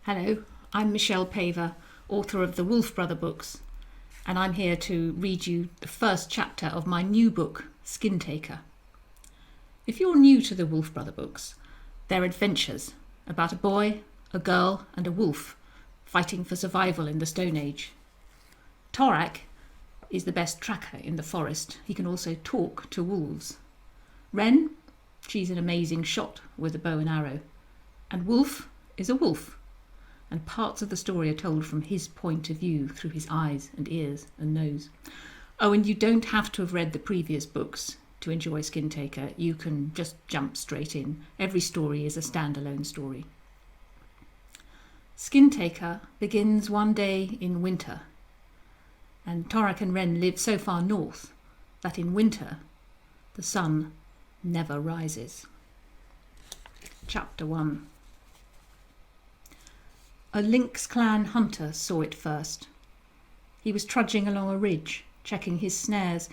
Hello, I'm Michelle Paver, author of the Wolf Brother books, and I'm here to read you the first chapter of my new book, Skin Taker. If you're new to the Wolf Brother books, they're adventures about a boy, a girl, and a wolf fighting for survival in the Stone Age. Torak is the best tracker in the forest. He can also talk to wolves. Renn, she's an amazing shot with a bow and arrow. And Wolf is a wolf. And parts of the story are told from his point of view through his eyes and ears and nose. Oh, and you don't have to have read the previous books to enjoy Skin Taker. You can just jump straight in. Every story is a standalone story. Skin Taker begins one day in winter, and Torak and Renn live so far north that in winter the sun never rises. Chapter 1. A Lynx clan hunter saw it first. He was trudging along a ridge, checking his snares,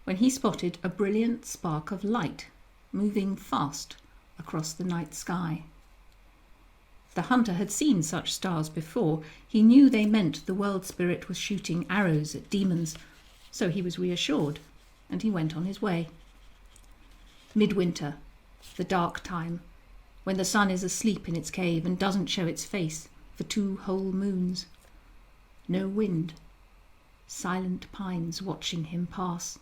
when he spotted a brilliant spark of light moving fast across the night sky. The hunter had seen such stars before. He knew they meant the world spirit was shooting arrows at demons, so he was reassured, and he went on his way. Midwinter, the dark time, when the sun is asleep in its cave and doesn't show its face for 2 whole moons. No wind. Silent pines watching him pass.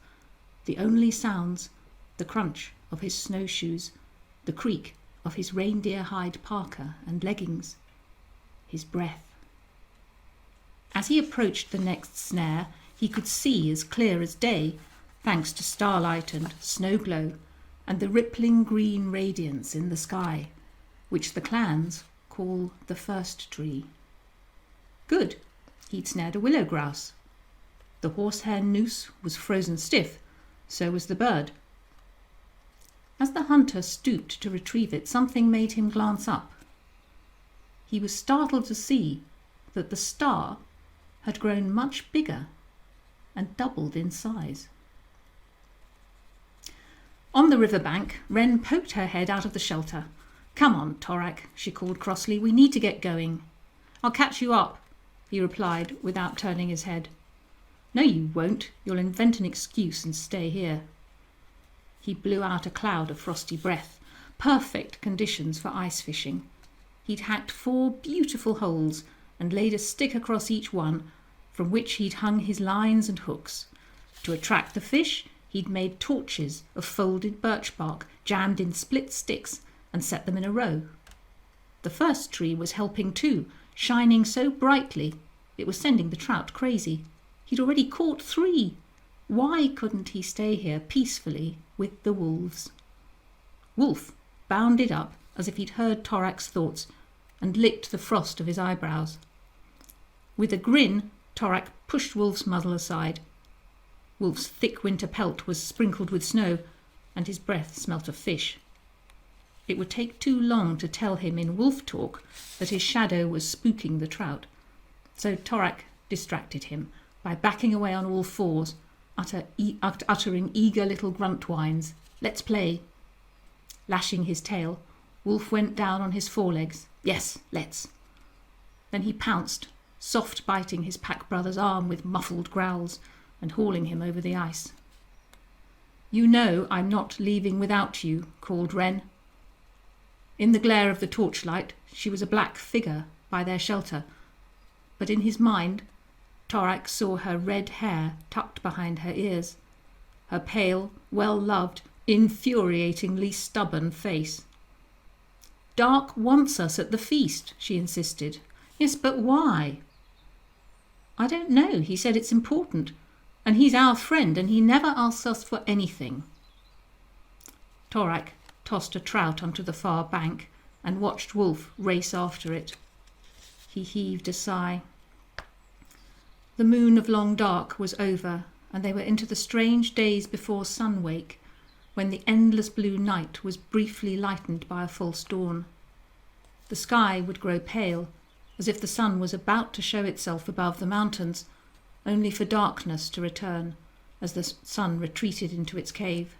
The only sounds, the crunch of his snowshoes, the creak of his reindeer hide parka and leggings, his breath. As he approached the next snare, he could see as clear as day, thanks to starlight and snow glow, and the rippling green radiance in the sky, which the clans call the first tree. Good, he'd snared a willow grouse. The horsehair noose was frozen stiff, so was the bird. As the hunter stooped to retrieve it, something made him glance up. He was startled to see that the star had grown much bigger and doubled in size. On the riverbank, Renn poked her head out of the shelter. "Come on, Torak," she called crossly. "We need to get going." "I'll catch you up," he replied without turning his head. "No, you won't. You'll invent an excuse and stay here." He blew out a cloud of frosty breath. Perfect conditions for ice fishing. He'd hacked 4 beautiful holes and laid a stick across each one, from which he'd hung his lines and hooks. To attract the fish, he'd made torches of folded birch bark, jammed in split sticks, and set them in a row. The first tree was helping too, shining so brightly it was sending the trout crazy. He'd already caught 3. Why couldn't he stay here peacefully with the wolves? Wolf bounded up as if he'd heard Torak's thoughts and licked the frost of his eyebrows. With a grin, Torak pushed Wolf's muzzle aside. Wolf's thick winter pelt was sprinkled with snow, and his breath smelt of fish. It would take too long to tell him in wolf talk that his shadow was spooking the trout, so Torak distracted him by backing away on all 4s, uttering eager little grunt whines. "Let's play." Lashing his tail, Wolf went down on his forelegs. "Yes, let's." Then he pounced, soft biting his pack brother's arm with muffled growls and hauling him over the ice. "You know I'm not leaving without you," called Renn. In the glare of the torchlight, she was a black figure by their shelter, but in his mind, Torak saw her red hair tucked behind her ears, her pale, well-loved, infuriatingly stubborn face. "Dark wants us at the feast," she insisted. "Yes, but why?" "I don't know. He said it's important, and he's our friend, and he never asks us for anything." Torak tossed a trout onto the far bank and watched Wolf race after it. He heaved a sigh. The moon of long dark was over, and they were into the strange days before sun-wake, when the endless blue night was briefly lightened by a false dawn. The sky would grow pale, as if the sun was about to show itself above the mountains, only for darkness to return as the sun retreated into its cave.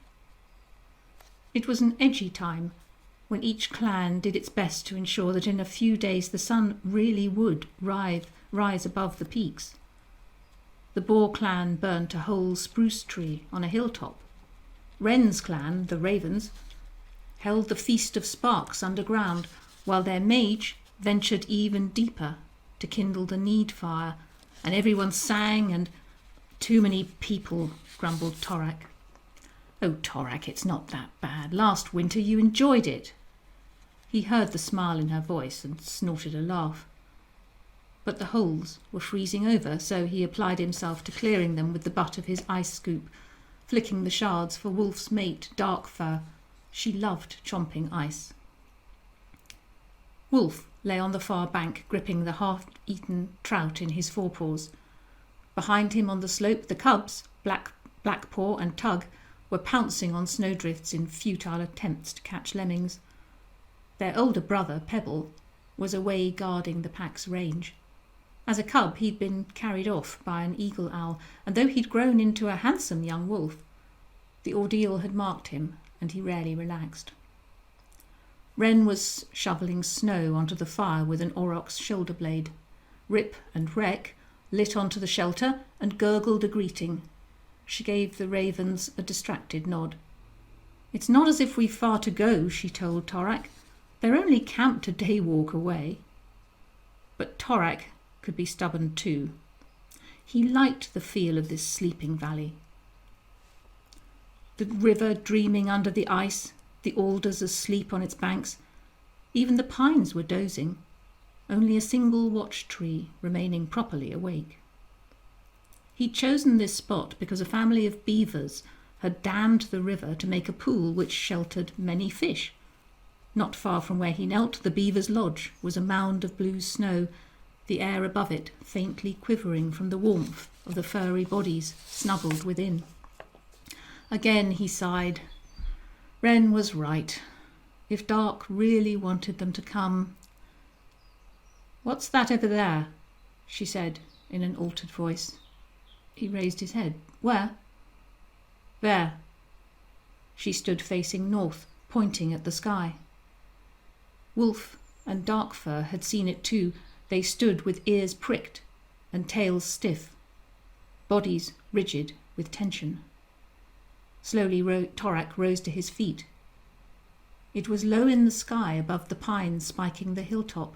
It was an edgy time, when each clan did its best to ensure that in a few days the sun really would rise above the peaks. The Boar clan burnt a whole spruce tree on a hilltop. Renn's clan, the Ravens, held the Feast of Sparks underground, while their mage ventured even deeper to kindle the need fire, and everyone sang and too many people, grumbled Torak. Oh, Torak, it's not that bad. Last winter you enjoyed it. He heard the smile in her voice and snorted a laugh. But the holes were freezing over, so he applied himself to clearing them with the butt of his ice scoop, flicking the shards for Wolf's mate, Darkfur. She loved chomping ice. Wolf lay on the far bank, gripping the half-eaten trout in his forepaws. Behind him on the slope, the cubs, Blackpaw and Tug, were pouncing on snowdrifts in futile attempts to catch lemmings. Their older brother, Pebble, was away guarding the pack's range. As a cub, he'd been carried off by an eagle owl, and though he'd grown into a handsome young wolf, the ordeal had marked him, and he rarely relaxed. Renn was shoveling snow onto the fire with an aurochs shoulder blade. Rip and Wreck lit onto the shelter and gurgled a greeting. She gave the ravens a distracted nod. "It's not as if we've far to go," she told Torak. "They're only camped a day walk away." But Torak could be stubborn too. He liked the feel of this sleeping valley. The river dreaming under the ice, the alders asleep on its banks. Even the pines were dozing, only a single watch tree remaining properly awake. He'd chosen this spot because a family of beavers had dammed the river to make a pool which sheltered many fish. Not far from where he knelt, the beaver's lodge was a mound of blue snow, the air above it faintly quivering from the warmth of the furry bodies snuggled within. Again he sighed. Renn was right. If Dark really wanted them to come... "What's that over there?" she said in an altered voice. He raised his head. "Where?" "There." She stood facing north, pointing at the sky. Wolf and Darkfur had seen it too. They stood with ears pricked and tails stiff, bodies rigid with tension. Slowly Torak rose to his feet. It was low in the sky above the pines spiking the hilltop,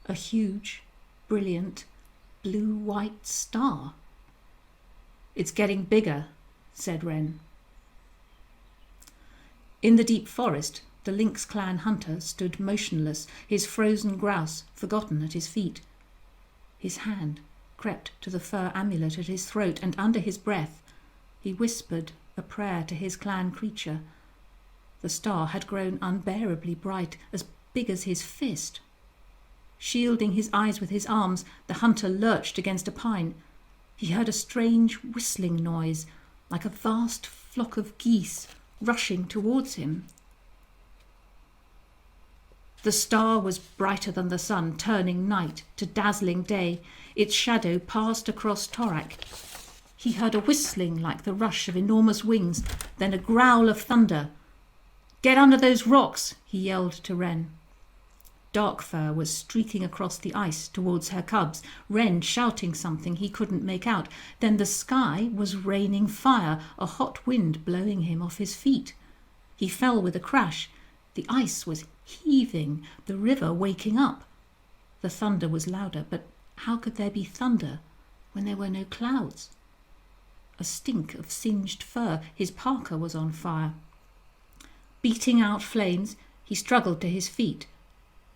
a huge, brilliant, blue-white star. "It's getting bigger," said Renn. In the deep forest, the lynx clan hunter stood motionless, his frozen grouse forgotten at his feet. His hand crept to the fur amulet at his throat, and under his breath he whispered a prayer to his clan creature. The star had grown unbearably bright, as big as his fist. Shielding his eyes with his arms, the hunter lurched against a pine. He heard a strange whistling noise, like a vast flock of geese rushing towards him. The star was brighter than the sun, turning night to dazzling day. Its shadow passed across Torak. He heard a whistling like the rush of enormous wings, then a growl of thunder. "Get under those rocks!" he yelled to Renn. Darkfur was streaking across the ice towards her cubs, Renn shouting something he couldn't make out. Then the sky was raining fire, a hot wind blowing him off his feet. He fell with a crash. The ice was heaving, the river waking up. The thunder was louder, but how could there be thunder when there were no clouds? A stink of singed fur. His parka was on fire. Beating out flames, he struggled to his feet.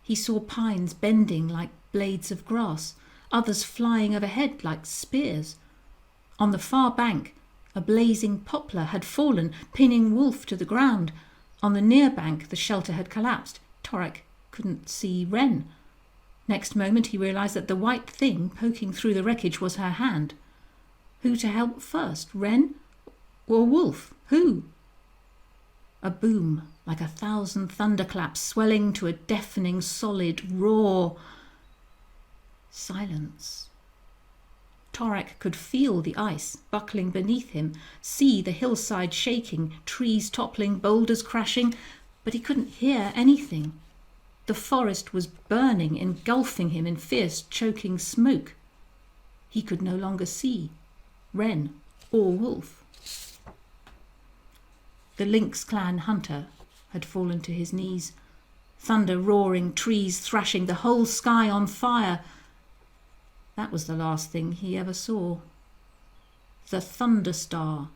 He saw pines bending like blades of grass, others flying overhead like spears. On the far bank, a blazing poplar had fallen, pinning Wolf to the ground. On the near bank, the shelter had collapsed. Torak couldn't see Renn. Next moment, he realized that the white thing poking through the wreckage was her hand. Who to help first, Renn or Wolf? Who? A boom, like 1,000 thunderclaps, swelling to a deafening solid roar. Silence. Torak could feel the ice buckling beneath him, see the hillside shaking, trees toppling, boulders crashing, but he couldn't hear anything. The forest was burning, engulfing him in fierce, choking smoke. He could no longer see Renn or Wolf. The Lynx clan hunter had fallen to his knees. Thunder roaring, trees thrashing, the whole sky on fire. That was the last thing he ever saw. The thunder star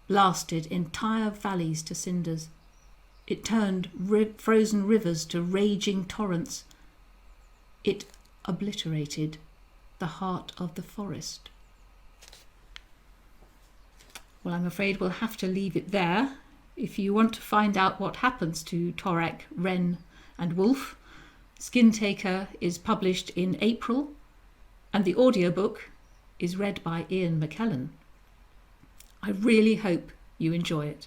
blasted entire valleys to cinders. It turned frozen rivers to raging torrents. It obliterated the heart of the forest. Well, I'm afraid we'll have to leave it there. If you want to find out what happens to Torak, Renn and Wolf, Skin Taker is published in April, and the audiobook is read by Ian McKellen. I really hope you enjoy it.